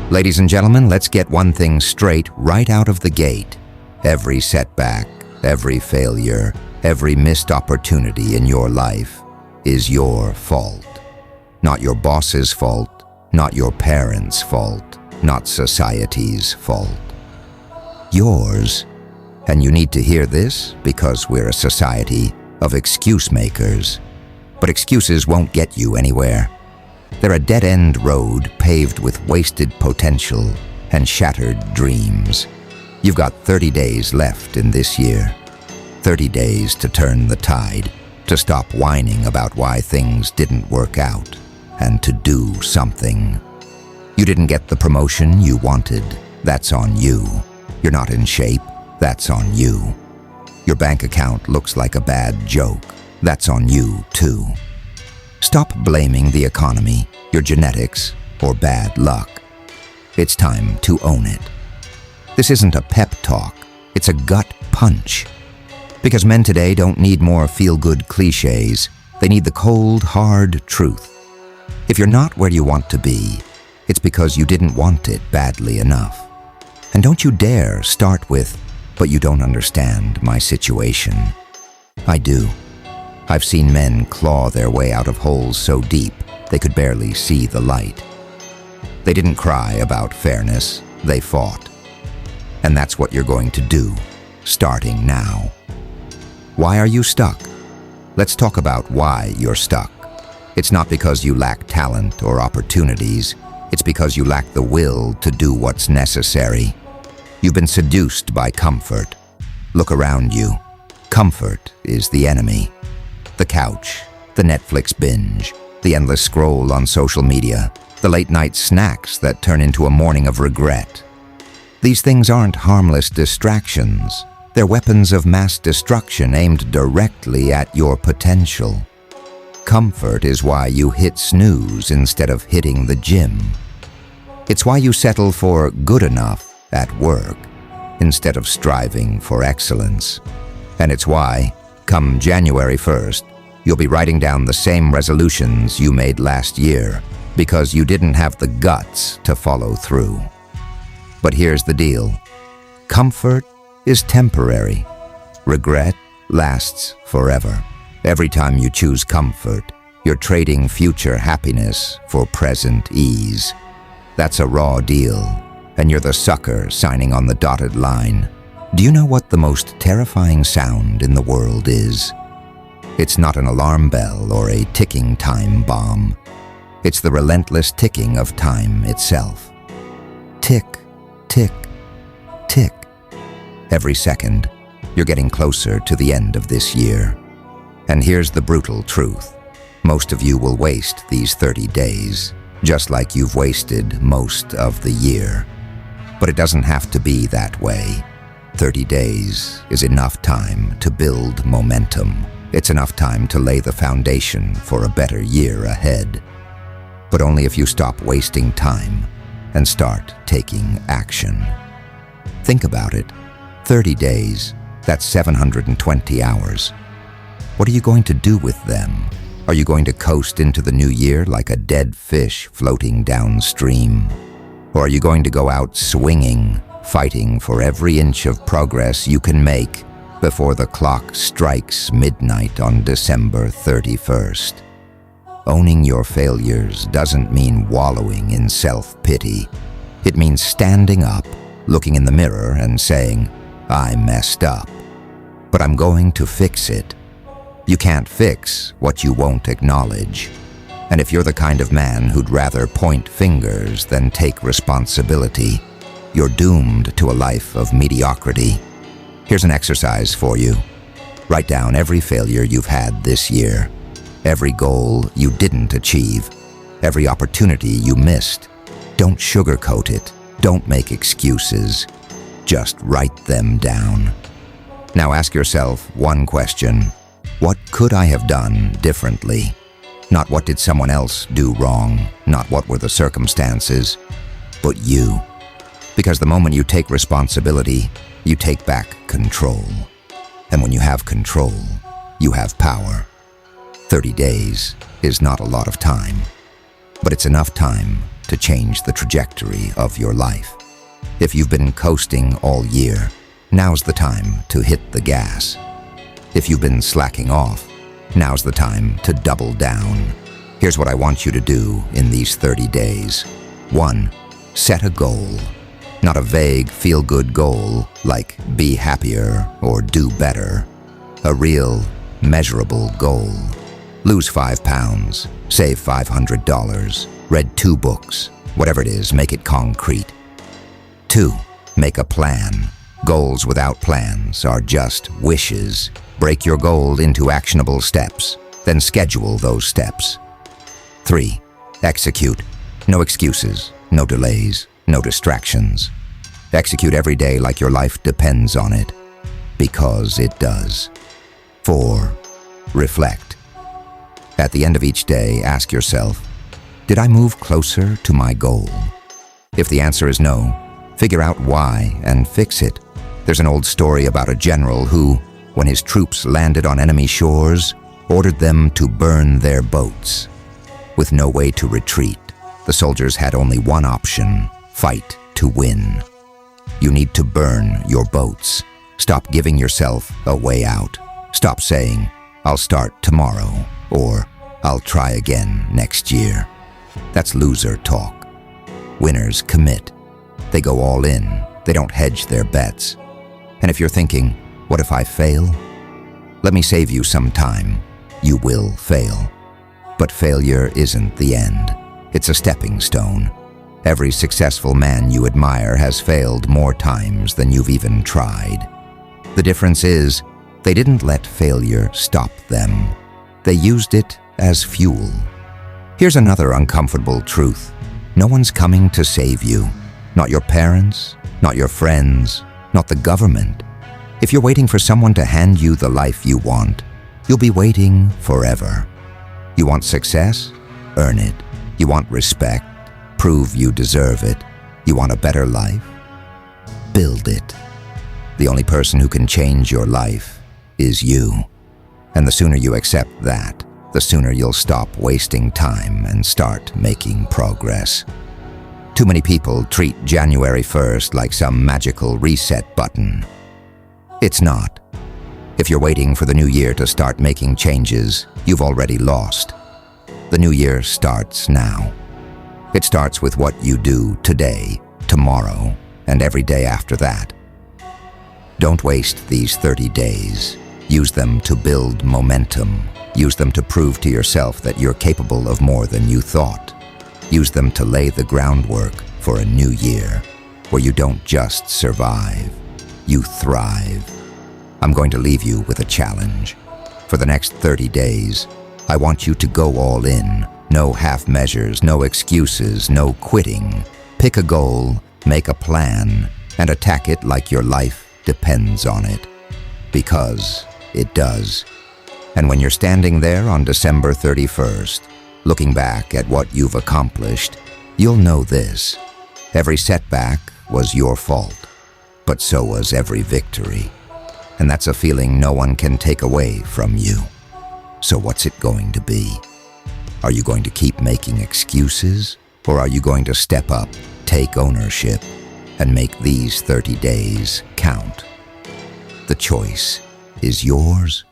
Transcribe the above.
Ladies and gentlemen, let's get one thing straight right out of the gate. Every setback, every failure, every missed opportunity in your life is your fault. Not your boss's fault, not your parents' fault, not society's fault. Yours. And you need to hear this because we're a society of excuse makers. But excuses won't get you anywhere. They're a dead-end road paved with wasted potential and shattered dreams. You've got 30 days left in this year. 30 days to turn the tide, to stop whining about why things didn't work out, and to do something. You didn't get the promotion you wanted. That's on you. You're not in shape. That's on you. Your bank account looks like a bad joke. That's on you, too. Stop blaming the economy, your genetics, or bad luck. It's time to own it. This isn't a pep talk. It's a gut punch. Because men today don't need more feel-good cliches. They need the cold, hard truth. If you're not where you want to be, it's because you didn't want it badly enough. And don't you dare start with, "But you don't understand my situation." I do. I've seen men claw their way out of holes so deep they could barely see the light. They didn't cry about fairness, they fought. And that's what you're going to do, starting now. Why are you stuck? Let's talk about why you're stuck. It's not because you lack talent or opportunities. It's because you lack the will to do what's necessary. You've been seduced by comfort. Look around you. Comfort is the enemy. The couch, the Netflix binge, the endless scroll on social media, the late-night snacks that turn into a morning of regret. These things aren't harmless distractions. They're weapons of mass destruction aimed directly at your potential. Comfort is why you hit snooze instead of hitting the gym. It's why you settle for good enough at work instead of striving for excellence. And it's why, come January 1st, you'll be writing down the same resolutions you made last year because you didn't have the guts to follow through. But here's the deal. Comfort is temporary. Regret lasts forever. Every time you choose comfort, you're trading future happiness for present ease. That's a raw deal, and you're the sucker signing on the dotted line. Do you know what the most terrifying sound in the world is? It's not an alarm bell or a ticking time bomb. It's the relentless ticking of time itself. Tick, tick, tick. Every second, you're getting closer to the end of this year. And here's the brutal truth. Most of you will waste these 30 days, just like you've wasted most of the year. But it doesn't have to be that way. 30 days is enough time to build momentum. It's enough time to lay the foundation for a better year ahead. But only if you stop wasting time and start taking action. Think about it. 30 days, that's 720 hours. What are you going to do with them? Are you going to coast into the new year like a dead fish floating downstream? Or are you going to go out swinging, fighting for every inch of progress you can make before the clock strikes midnight on December 31st? Owning your failures doesn't mean wallowing in self-pity. It means standing up, looking in the mirror and saying, "I messed up, but I'm going to fix it." You can't fix what you won't acknowledge. And if you're the kind of man who'd rather point fingers than take responsibility, you're doomed to a life of mediocrity. Here's an exercise for you. Write down every failure you've had this year, every goal you didn't achieve, every opportunity you missed. Don't sugarcoat it. Don't make excuses. Just write them down. Now ask yourself one question. What could I have done differently? Not what did someone else do wrong, not what were the circumstances, but you. Because the moment you take responsibility, you take back control. And when you have control, you have power. 30 days is not a lot of time, but it's enough time to change the trajectory of your life. If you've been coasting all year, now's the time to hit the gas. If you've been slacking off, now's the time to double down. Here's what I want you to do in these 30 days. 1. Set a goal. Not a vague, feel-good goal like be happier or do better. A real, measurable goal. Lose 5 pounds, save $500, read 2 books, whatever it is, make it concrete. 2. Make a plan. Goals without plans are just wishes. Break your goal into actionable steps, then schedule those steps. 3. Execute. No excuses, no delays, no distractions. Execute every day like your life depends on it, because it does. 4. Reflect. At the end of each day, ask yourself, did I move closer to my goal? If the answer is no, figure out why and fix it. There's an old story about a general who, when his troops landed on enemy shores, ordered them to burn their boats. With no way to retreat, the soldiers had only one option: fight to win. You need to burn your boats. Stop giving yourself a way out. Stop saying, I'll start tomorrow, or I'll try again next year. That's loser talk. Winners commit. They go all in. They don't hedge their bets. And if you're thinking, what if I fail? Let me save you some time. You will fail. But failure isn't the end. It's a stepping stone. Every successful man you admire has failed more times than you've even tried. The difference is, they didn't let failure stop them. They used it as fuel. Here's another uncomfortable truth. No one's coming to save you. Not your parents, not your friends, not the government. If you're waiting for someone to hand you the life you want, you'll be waiting forever. You want success? Earn it. You want respect? Prove you deserve it. You want a better life? Build it. The only person who can change your life is you. And the sooner you accept that, the sooner you'll stop wasting time and start making progress. Too many people treat January 1st like some magical reset button. It's not. If you're waiting for the new year to start making changes, you've already lost. The new year starts now. It starts with what you do today, tomorrow, and every day after that. Don't waste these 30 days. Use them to build momentum. Use them to prove to yourself that you're capable of more than you thought. Use them to lay the groundwork for a new year, where you don't just survive, you thrive. I'm going to leave you with a challenge. For the next 30 days, I want you to go all in. No half measures, no excuses, no quitting. Pick a goal, make a plan, and attack it like your life depends on it. Because it does. And when you're standing there on December 31st, looking back at what you've accomplished, you'll know this. Every setback was your fault, but so was every victory. And that's a feeling no one can take away from you. So what's it going to be? Are you going to keep making excuses, or are you going to step up, take ownership, and make these 30 days count? The choice is yours.